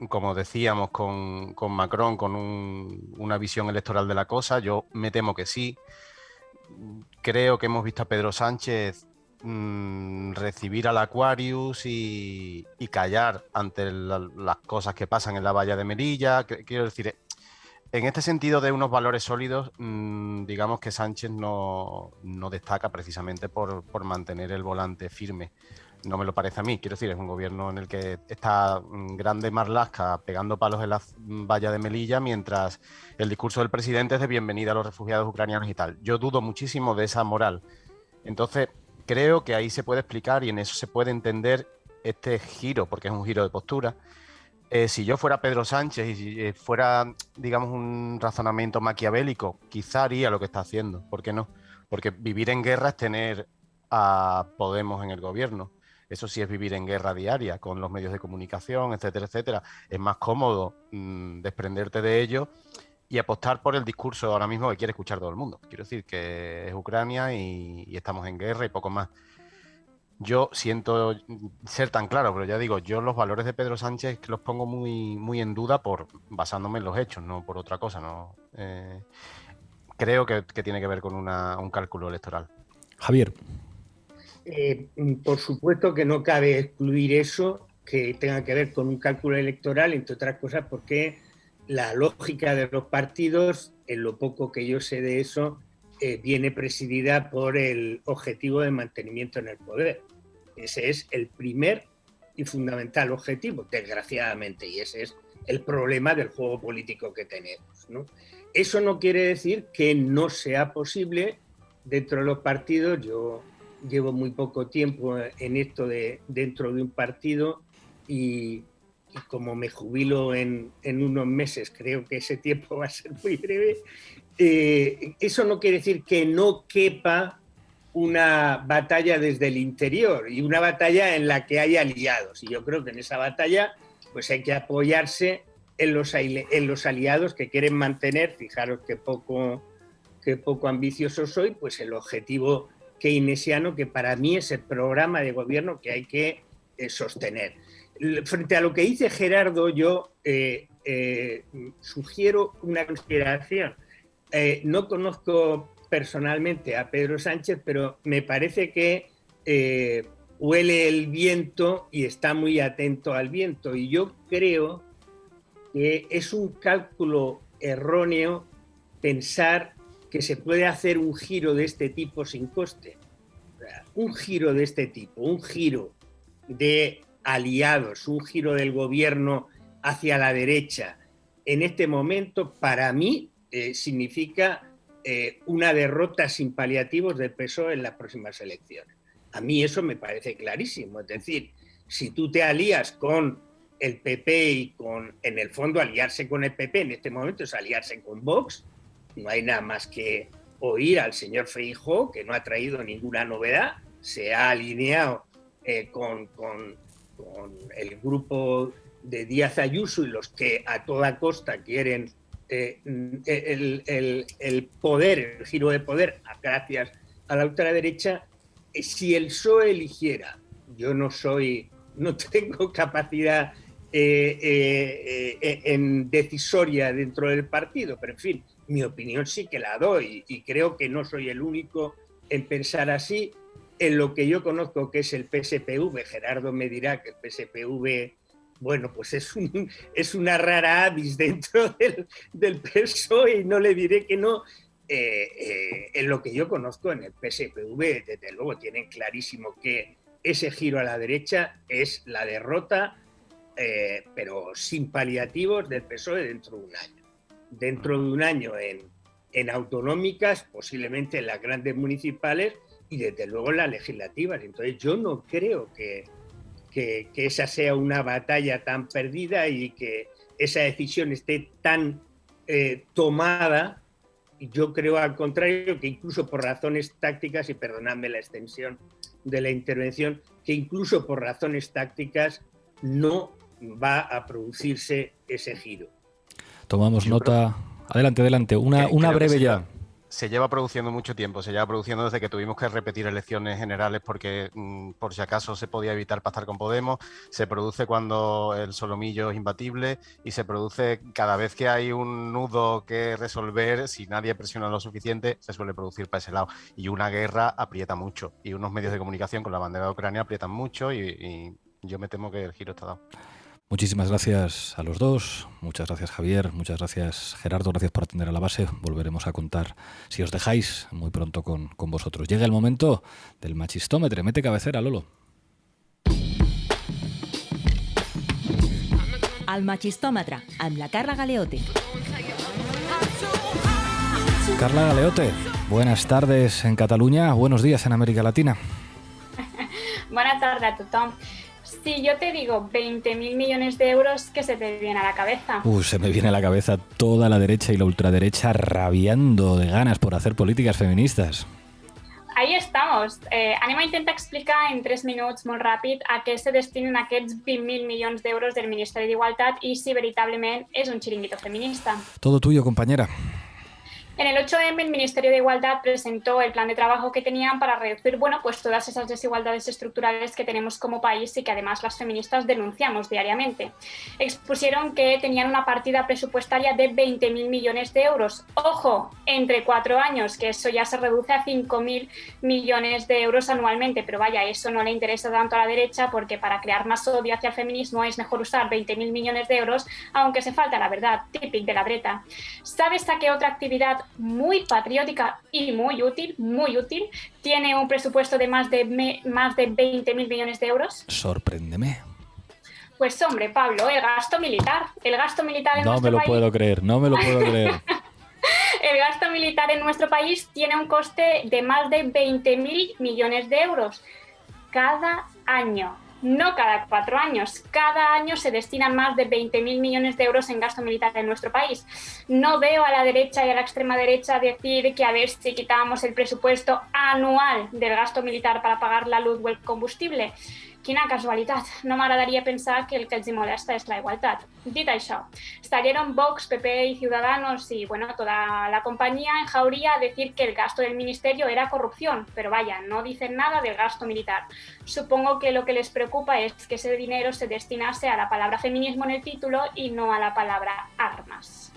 como decíamos, con Macron, con una visión electoral de la cosa. Yo me temo que sí. Creo que hemos visto a Pedro Sánchez recibir al Aquarius y callar ante las cosas que pasan en la valla de Melilla. Quiero decir, en este sentido de unos valores sólidos, digamos que Sánchez no destaca precisamente por mantener el volante firme. No me lo parece a mí. Quiero decir, es un gobierno en el que está Grande Marlaska pegando palos en la valla de Melilla, mientras el discurso del presidente es de bienvenida a los refugiados ucranianos y tal. Yo dudo muchísimo de esa moral. Entonces, creo que ahí se puede explicar y en eso se puede entender este giro, porque es un giro de postura. Si yo fuera Pedro Sánchez y si fuera, digamos, un razonamiento maquiavélico, quizá haría lo que está haciendo. ¿Por qué no? Porque vivir en guerra es tener a Podemos en el gobierno. Eso sí es vivir en guerra diaria con los medios de comunicación, etcétera, etcétera. Es más cómodo desprenderte de ello y apostar por el discurso ahora mismo que quiere escuchar todo el mundo. Quiero decir que es Ucrania y estamos en guerra y poco más. Yo siento ser tan claro, pero ya digo, yo los valores de Pedro Sánchez que los pongo muy en duda basándome en los hechos, no por otra cosa. No creo que tiene que ver con un cálculo electoral. Javier. Por supuesto que no cabe excluir eso que tenga que ver con un cálculo electoral, entre otras cosas porque la lógica de los partidos, en lo poco que yo sé de eso, viene presidida por el objetivo de mantenimiento en el poder. Ese es el primer y fundamental objetivo, desgraciadamente, y ese es el problema del juego político que tenemos, ¿no? Eso no quiere decir que no sea posible dentro de los partidos. Yo llevo muy poco tiempo en esto de dentro de un partido y como me jubilo en unos meses, creo que ese tiempo va a ser muy breve. Eso no quiere decir que no quepa una batalla desde el interior y una batalla en la que hay aliados. Y yo creo que en esa batalla pues hay que apoyarse en los aliados que quieren mantener, fijaros qué poco ambicioso soy, pues el objetivo keynesiano que para mí es el programa de gobierno que hay que sostener. Frente a lo que dice Gerardo, yo sugiero una consideración. No conozco personalmente a Pedro Sánchez, pero me parece que huele el viento y está muy atento al viento. Y yo creo que es un cálculo erróneo pensar que se puede hacer un giro de este tipo sin coste. Un giro de este tipo, un giro de aliados, un giro del gobierno hacia la derecha, en este momento, para mí, significa una derrota sin paliativos del PSOE en las próximas elecciones. A mí eso me parece clarísimo. Es decir, si tú te alías con el PP y en el fondo, aliarse con el PP en este momento es aliarse con Vox, no hay nada más que oír al señor Feijóo, que no ha traído ninguna novedad, se ha alineado con el grupo de Díaz Ayuso y los que a toda costa quieren el poder, el giro de poder, gracias a la ultraderecha. Si el PSOE eligiera, yo no tengo capacidad en decisoria dentro del partido, pero en fin, mi opinión sí que la doy y creo que no soy el único en pensar así. En lo que yo conozco, que es el PSPV, Gerardo me dirá que el PSPV, bueno, pues es una rara avis dentro del PSOE y no le diré que no. En lo que yo conozco en el PSPV, desde luego tienen clarísimo que ese giro a la derecha es la derrota, pero sin paliativos del PSOE dentro de un año. Dentro de un año en autonómicas, posiblemente en las grandes municipales y desde luego en las legislativas. Entonces yo no creo que esa sea una batalla tan perdida y que esa decisión esté tan tomada. Yo creo al contrario que incluso por razones tácticas, y perdonadme la extensión de la intervención, que incluso por razones tácticas no va a producirse ese giro. Tomamos nota. Adelante. Una breve ya. Se lleva produciendo mucho tiempo, se lleva produciendo desde que tuvimos que repetir elecciones generales porque por si acaso se podía evitar pactar con Podemos, se produce cuando el solomillo es imbatible y se produce cada vez que hay un nudo que resolver, si nadie presiona lo suficiente, se suele producir para ese lado. Y una guerra aprieta mucho y unos medios de comunicación con la bandera de Ucrania aprietan mucho y yo me temo que el giro está dado. Muchísimas gracias a los dos, muchas gracias Javier, muchas gracias Gerardo, gracias por atender a la base. Volveremos a contar, si os dejáis, muy pronto con vosotros. Llega el momento del machistómetro. Mete cabecera, Lolo. Al Machistòmetre, amb la Carla Galeote. Carla Galeote, buenas tardes en Cataluña, buenos días en América Latina. Buenas tardes a tothom. Si yo te digo 20.000 millones de euros, ¿qué se te viene a la cabeza? Se me viene a la cabeza toda la derecha y la ultraderecha rabiando de ganas por hacer políticas feministas. Ahí estamos. Anem a intentar explicar en 3 minuts molt ràpid a què se destinen aquests 20.000 milions d'euros del Ministeri d'Igualtat i si veritablement és un chiringuito feminista. Todo tuyo, compañera. En el 8M, el Ministerio de Igualdad presentó el plan de trabajo que tenían para reducir, pues todas esas desigualdades estructurales que tenemos como país y que además las feministas denunciamos diariamente. Expusieron que tenían una partida presupuestaria de 20.000 millones de euros. ¡Ojo! Entre 4 años, que eso ya se reduce a 5.000 millones de euros anualmente. Pero vaya, eso no le interesa tanto a la derecha porque para crear más odio hacia el feminismo es mejor usar 20.000 millones de euros, aunque se falta la verdad, típico de la dreta. ¿Sabes a qué otra actividad muy patriótica y muy útil, tiene un presupuesto de más de 20.000 millones de euros? Sorpréndeme. Pues hombre, Pablo, el gasto militar. El gasto militar en No nuestro me lo país... puedo creer, no me lo puedo creer. El gasto militar en nuestro país tiene un coste de más de 20.000 millones de euros cada año. No cada 4 años, cada año se destinan más de 20.000 millones de euros en gasto militar en nuestro país. No veo a la derecha y a la extrema derecha decir que a ver si quitábamos el presupuesto anual del gasto militar para pagar la luz o el combustible. Quina casualitat, no m'agradaria pensar que el que els molesta és la igualtat. Dit això, salieron Vox, PP y Ciudadanos y toda la compañía en jauría a decir que el gasto del ministerio era corrupción, pero vaya, no dicen nada del gasto militar. Supongo que lo que les preocupa es que ese dinero se destinase a la palabra feminismo en el título y no a la palabra armas.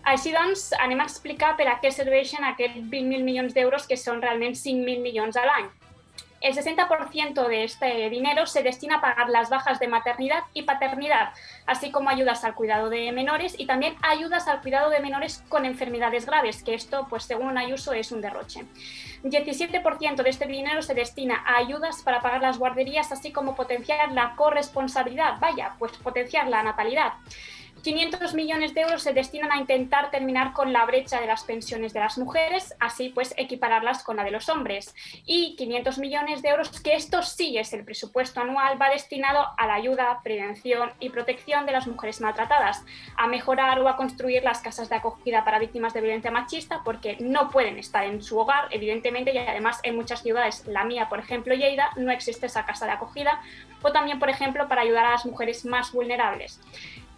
Així doncs, anem a explicar per a què serveixen aquests 20.000 milions d'euros que són realment 5.000 milions a l'any. El 60% de este dinero se destina a pagar las bajas de maternidad y paternidad, así como ayudas al cuidado de menores y también ayudas al cuidado de menores con enfermedades graves, que esto, según Ayuso, es un derroche. 17% de este dinero se destina a ayudas para pagar las guarderías, así como potenciar la corresponsabilidad, potenciar la natalidad. 500 millones de euros se destinan a intentar terminar con la brecha de las pensiones de las mujeres, así equipararlas con la de los hombres. Y 500 millones de euros, que esto sí es el presupuesto anual, va destinado a la ayuda, prevención y protección de las mujeres maltratadas, a mejorar o a construir las casas de acogida para víctimas de violencia machista, porque no pueden estar en su hogar, evidentemente, y además en muchas ciudades, la mía, por ejemplo, Lleida, no existe esa casa de acogida, o también, por ejemplo, para ayudar a las mujeres más vulnerables.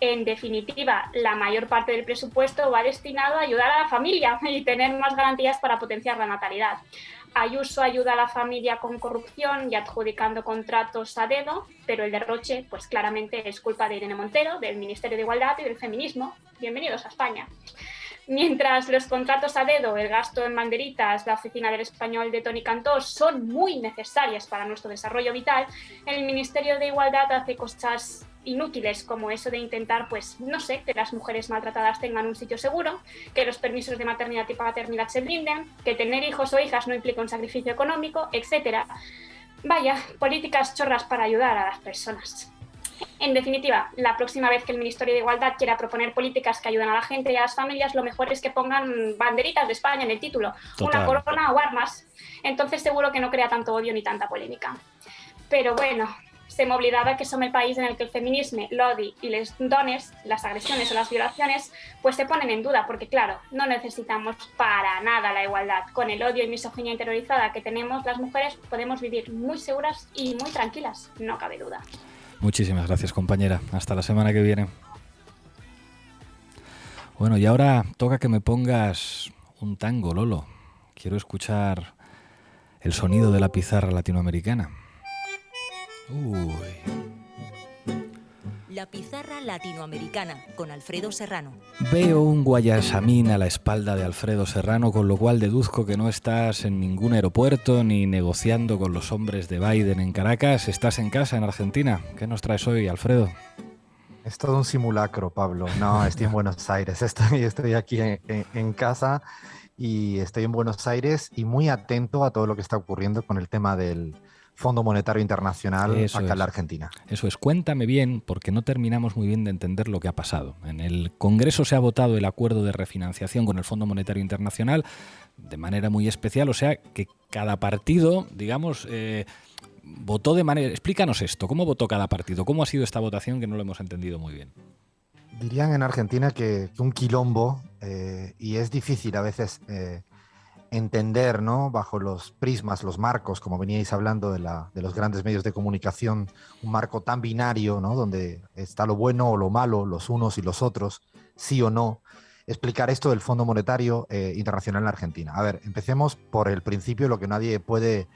En definitiva, la mayor parte del presupuesto va destinado a ayudar a la familia y tener más garantías para potenciar la natalidad. Ayuso ayuda a la familia con corrupción y adjudicando contratos a dedo, pero el derroche, claramente es culpa de Irene Montero, del Ministerio de Igualdad y del feminismo. Bienvenidos a España. Mientras los contratos a dedo, el gasto en banderitas, la oficina del español de Toni Cantó son muy necesarias para nuestro desarrollo vital, el Ministerio de Igualdad hace cosas inútiles como eso de intentar, que las mujeres maltratadas tengan un sitio seguro, que los permisos de maternidad y paternidad se brinden, que tener hijos o hijas no implica un sacrificio económico, etc. Vaya, políticas chorras para ayudar a las personas. En definitiva, la próxima vez que el Ministerio de Igualdad quiera proponer políticas que ayuden a la gente y a las familias, lo mejor es que pongan banderitas de España en el título, Total. Una corona o armas. Entonces seguro que no crea tanto odio ni tanta polémica. Pero se me olvidaba que som el país en el que el feminisme, l'odi y les dones, las agresiones o las violaciones, se ponen en duda, porque claro, no necesitamos para nada la igualdad. Con el odio y misoginia interiorizada que tenemos las mujeres podemos vivir muy seguras y muy tranquilas, no cabe duda. Muchísimas gracias, compañera. Hasta la semana que viene. Bueno, y ahora toca que me pongas un tango, Lolo. Quiero escuchar el sonido de la pizarra latinoamericana. Uy. La pizarra latinoamericana, con Alfredo Serrano. Veo un guayasamín a la espalda de Alfredo Serrano, con lo cual deduzco que no estás en ningún aeropuerto ni negociando con los hombres de Biden en Caracas. Estás en casa, en Argentina. ¿Qué nos traes hoy, Alfredo? Es todo un simulacro, Pablo. No, estoy en Buenos Aires. Estoy aquí en casa y estoy en Buenos Aires y muy atento a todo lo que está ocurriendo con el tema del Fondo Monetario Internacional acá en la Argentina. Eso es, cuéntame bien, porque no terminamos muy bien de entender lo que ha pasado. En el Congreso se ha votado el acuerdo de refinanciación con el Fondo Monetario Internacional de manera muy especial, o sea que cada partido, digamos, votó de manera... Explícanos esto, ¿cómo votó cada partido? ¿Cómo ha sido esta votación que no lo hemos entendido muy bien? Dirían en Argentina que un quilombo, y es difícil a veces entender, ¿no?, bajo los prismas, los marcos, como veníais hablando de los grandes medios de comunicación, un marco tan binario, ¿no?, donde está lo bueno o lo malo, los unos y los otros, sí o no, explicar esto del Fondo Monetario Internacional en Argentina. A ver, empecemos por el principio, lo que nadie puede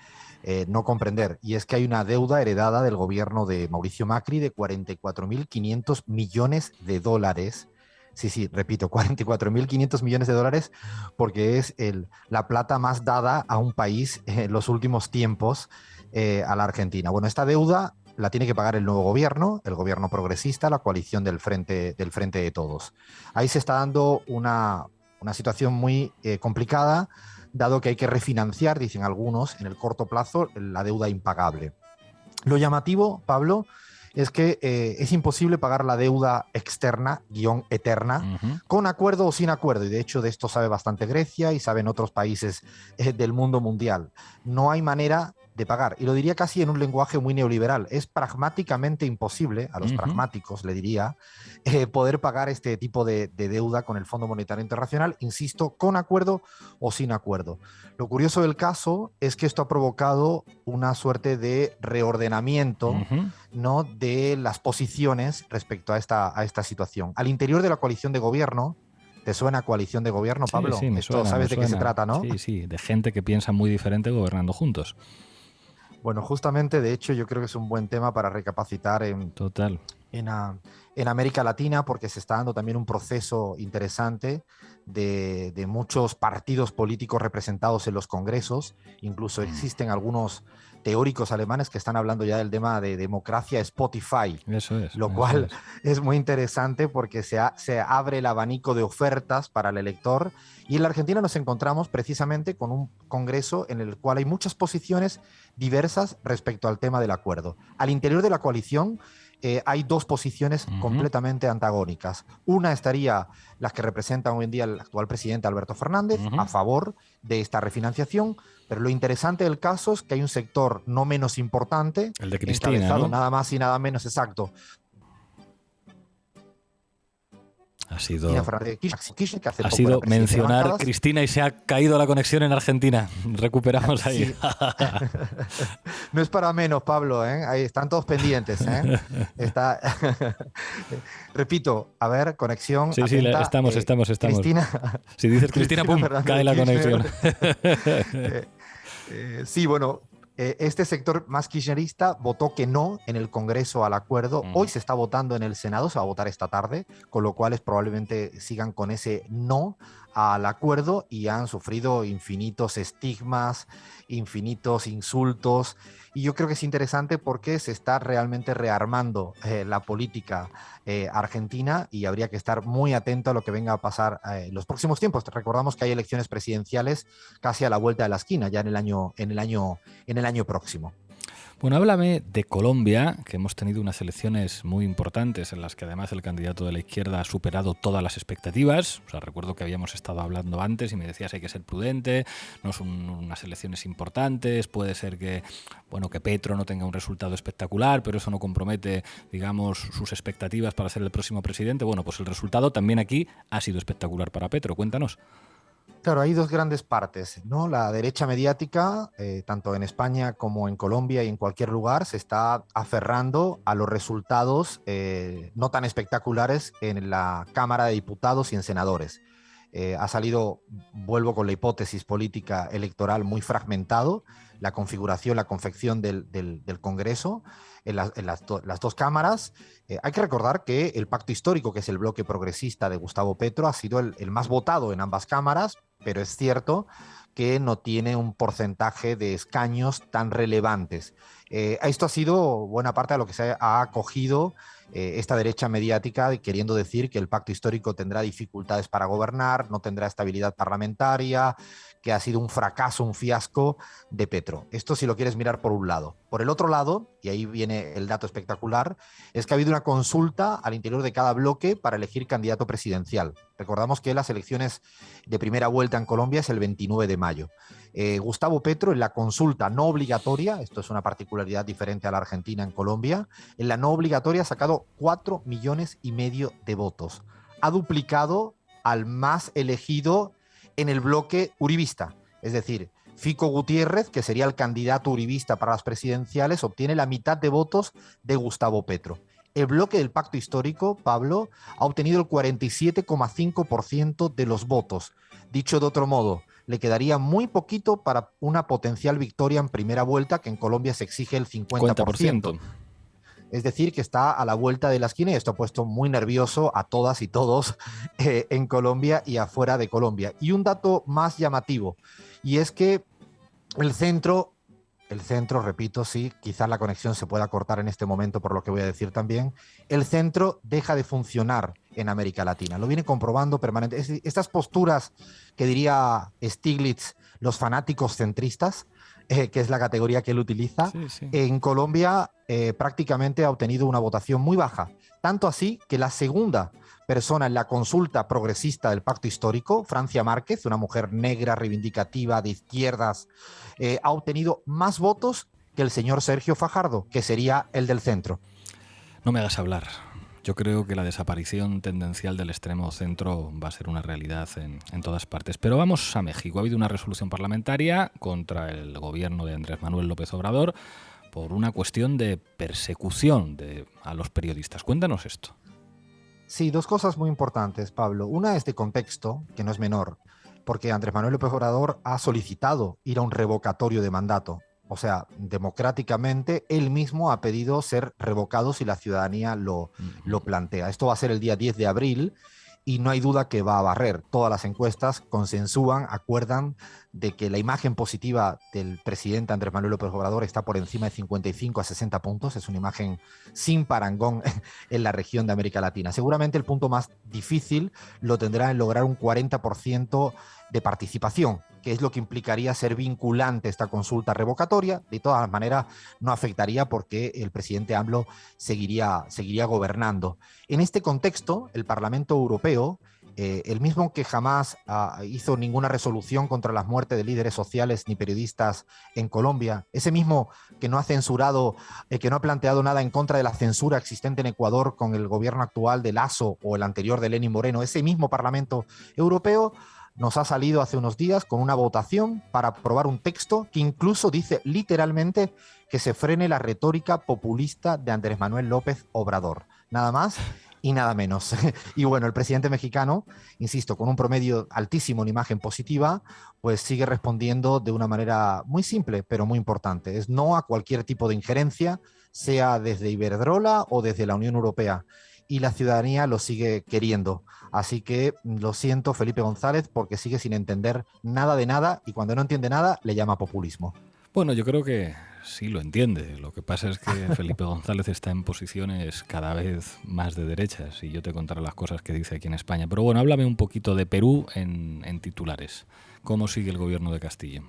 no comprender, y es que hay una deuda heredada del gobierno de Mauricio Macri de 44.500 millones de dólares. Sí, repito, 44.500 millones de dólares, porque es la plata más dada a un país en los últimos tiempos, a la Argentina. Bueno, esta deuda la tiene que pagar el nuevo gobierno, el gobierno progresista, la coalición del Frente de Todos. Ahí se está dando una situación muy complicada, dado que hay que refinanciar, dicen algunos, en el corto plazo, la deuda impagable. Lo llamativo, Pablo, es que es imposible pagar la deuda externa, eterna, con acuerdo o sin acuerdo. Y de hecho de esto sabe bastante Grecia y saben otros países del mundo mundial. No hay manera de pagar. Y lo diría casi en un lenguaje muy neoliberal. Es pragmáticamente imposible, a los pragmáticos le diría, poder pagar este tipo de deuda con el Fondo Monetario Internacional, insisto, con acuerdo o sin acuerdo. Lo curioso del caso es que esto ha provocado una suerte de reordenamiento, ¿no?, de las posiciones respecto a esta situación. Al interior de la coalición de gobierno, ¿te suena coalición de gobierno, Pablo? Sí, me suena, ¿sabes de qué se trata, no? Sí, de gente que piensa muy diferente gobernando juntos. Bueno, justamente, de hecho, yo creo que es un buen tema para recapacitar en América Latina, porque se está dando también un proceso interesante de muchos partidos políticos representados en los congresos. Incluso existen algunos teóricos alemanes que están hablando ya del tema de democracia Spotify. Eso es. Lo cual es muy interesante porque se abre el abanico de ofertas para el elector. Y en la Argentina nos encontramos precisamente con un congreso en el cual hay muchas posiciones diversas respecto al tema del acuerdo. Al interior de la coalición hay dos posiciones completamente antagónicas. Una estaría las que representan hoy en día el actual presidente Alberto Fernández, a favor de esta refinanciación, pero lo interesante del caso es que hay un sector no menos importante, el de Cristina, encabezado, ¿no?, nada más y nada menos, exacto. Ha sido mencionar Cristina y se ha caído la conexión en Argentina. Recuperamos ahí. Sí. No es para menos, Pablo, ¿eh? Ahí están todos pendientes, ¿eh? Repito, a ver, conexión. Sí, atenta, estamos. Cristina. Si dices Cristina, pum, cae la conexión. Sí, bueno, este sector más kirchnerista votó que no en el Congreso al acuerdo. Hoy se está votando en el Senado, se va a votar esta tarde, con lo cual probablemente sigan con ese no al acuerdo y han sufrido infinitos estigmas, infinitos insultos. Y yo creo que es interesante porque se está realmente rearmando la política argentina y habría que estar muy atento a lo que venga a pasar en los próximos tiempos. Recordamos que hay elecciones presidenciales casi a la vuelta de la esquina, ya en el año próximo. Bueno, háblame de Colombia, que hemos tenido unas elecciones muy importantes en las que además el candidato de la izquierda ha superado todas las expectativas. O sea, recuerdo que habíamos estado hablando antes y me decías hay que ser prudente, no son unas elecciones importantes, puede ser que Petro no tenga un resultado espectacular, pero eso no compromete, digamos, sus expectativas para ser el próximo presidente. Bueno, pues el resultado también aquí ha sido espectacular para Petro. Cuéntanos. Claro, hay dos grandes partes, ¿no? La derecha mediática, tanto en España como en Colombia y en cualquier lugar, se está aferrando a los resultados no tan espectaculares en la Cámara de Diputados y en senadores. Ha salido, vuelvo con la hipótesis política electoral, muy fragmentado, la configuración, la confección del Congreso en las dos cámaras. Hay que recordar que el pacto histórico, que es el bloque progresista de Gustavo Petro, ha sido el más votado en ambas cámaras, pero es cierto que no tiene un porcentaje de escaños tan relevantes. Esto ha sido buena parte de lo que se ha acogido esta derecha mediática queriendo decir que el pacto histórico tendrá dificultades para gobernar, no tendrá estabilidad parlamentaria, que ha sido un fracaso, un fiasco de Petro. Esto si lo quieres mirar por un lado. Por el otro lado, y ahí viene el dato espectacular, es que ha habido una consulta al interior de cada bloque para elegir candidato presidencial. Recordamos que las elecciones de primera vuelta en Colombia es el 29 de mayo. Gustavo Petro, en la consulta no obligatoria, esto es una particularidad diferente a la Argentina en Colombia, en la no obligatoria ha sacado 4,5 millones de votos. Ha duplicado al más elegido en el bloque uribista, es decir, Fico Gutiérrez, que sería el candidato uribista para las presidenciales, obtiene la mitad de votos de Gustavo Petro. El bloque del pacto histórico, Pablo, ha obtenido el 47,5% de los votos. Dicho de otro modo, le quedaría muy poquito para una potencial victoria en primera vuelta, que en Colombia se exige el 50%. Es decir, que está a la vuelta de la esquina y esto ha puesto muy nervioso a todas y todos en Colombia y afuera de Colombia. Y un dato más llamativo, y es que el centro, repito, sí, quizás la conexión se pueda cortar en este momento por lo que voy a decir también, el centro deja de funcionar en América Latina. Lo viene comprobando permanentemente. Estas posturas que diría Stiglitz, los fanáticos centristas, que es la categoría que él utiliza, en Colombia prácticamente ha obtenido una votación muy baja. Tanto así que la segunda persona en la consulta progresista del pacto histórico, Francia Márquez, una mujer negra, reivindicativa, de izquierdas, ha obtenido más votos que el señor Sergio Fajardo, que sería el del centro. No me hagas hablar. Yo creo que la desaparición tendencial del extremo centro va a ser una realidad en todas partes. Pero vamos a México. Ha habido una resolución parlamentaria contra el gobierno de Andrés Manuel López Obrador por una cuestión de persecución a los periodistas. Cuéntanos esto. Sí, dos cosas muy importantes, Pablo. Una es de contexto, que no es menor, porque Andrés Manuel López Obrador ha solicitado ir a un revocatorio de mandato. O sea, democráticamente, él mismo ha pedido ser revocado si la ciudadanía lo plantea. Esto va a ser el día 10 de abril y no hay duda que va a barrer. Todas las encuestas consensúan, acuerdan de que la imagen positiva del presidente Andrés Manuel López Obrador está por encima de 55 a 60 puntos. Es una imagen sin parangón en la región de América Latina. Seguramente el punto más difícil lo tendrá en lograr un 40% de participación, que es lo que implicaría ser vinculante esta consulta revocatoria. De todas maneras, no afectaría porque el presidente AMLO seguiría gobernando. En este contexto, el Parlamento Europeo, el mismo que jamás hizo ninguna resolución contra las muertes de líderes sociales ni periodistas en Colombia, ese mismo que no ha censurado, que no ha planteado nada en contra de la censura existente en Ecuador con el gobierno actual de Lasso o el anterior de Lenín Moreno, ese mismo Parlamento Europeo nos ha salido hace unos días con una votación para aprobar un texto que incluso dice literalmente que se frene la retórica populista de Andrés Manuel López Obrador. Nada más y nada menos. Y bueno, el presidente mexicano, insisto, con un promedio altísimo en imagen positiva, pues sigue respondiendo de una manera muy simple, pero muy importante. Es no a cualquier tipo de injerencia, sea desde Iberdrola o desde la Unión Europea. Y la ciudadanía lo sigue queriendo. Así que lo siento, Felipe González, porque sigue sin entender nada de nada y cuando no entiende nada le llama populismo. Bueno, yo creo que sí lo entiende. Lo que pasa es que Felipe González está en posiciones cada vez más de derechas y yo te contaré las cosas que dice aquí en España. Pero bueno, háblame un poquito de Perú en titulares. ¿Cómo sigue el gobierno de Castillo?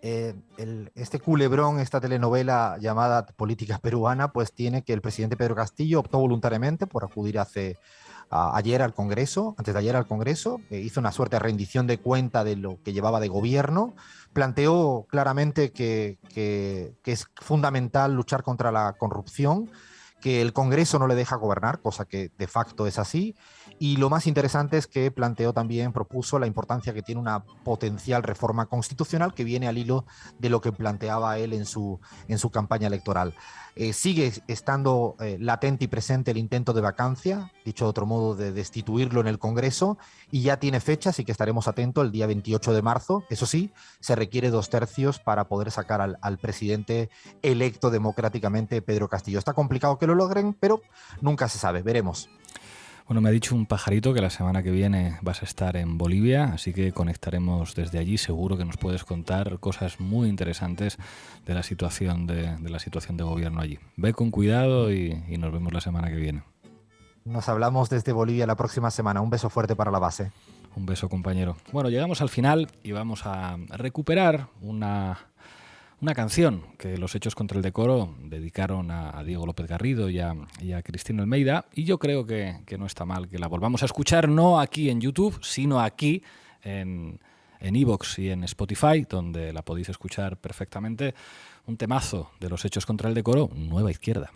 Este culebrón, esta telenovela llamada Política Peruana, pues tiene que el presidente Pedro Castillo optó voluntariamente por acudir ayer al Congreso, antes de ayer al Congreso, hizo una suerte de rendición de cuenta de lo que llevaba de gobierno, planteó claramente que es fundamental luchar contra la corrupción, que el Congreso no le deja gobernar, cosa que de facto es así, y lo más interesante es que propuso la importancia que tiene una potencial reforma constitucional que viene al hilo de lo que planteaba él en su campaña electoral. Sigue estando latente y presente el intento de vacancia, dicho de otro modo, de destituirlo en el Congreso, y ya tiene fecha, así que estaremos atentos el día 28 de marzo. Eso sí, se requiere 2/3 para poder sacar al presidente electo democráticamente, Pedro Castillo. Está complicado que lo logren, pero nunca se sabe, veremos. Bueno, me ha dicho un pajarito que la semana que viene vas a estar en Bolivia, así que conectaremos desde allí. Seguro que nos puedes contar cosas muy interesantes de la situación de gobierno allí. Ve con cuidado y nos vemos la semana que viene. Nos hablamos desde Bolivia la próxima semana. Un beso fuerte para la base. Un beso, compañero. Bueno, llegamos al final y vamos a recuperar una canción que los Hechos contra el Decoro dedicaron a Diego López Garrido y a Cristina Almeida, y yo creo que no está mal que la volvamos a escuchar, no aquí en YouTube, sino aquí en iVoox y en Spotify, donde la podéis escuchar perfectamente. Un temazo de los Hechos contra el Decoro, Nueva Izquierda.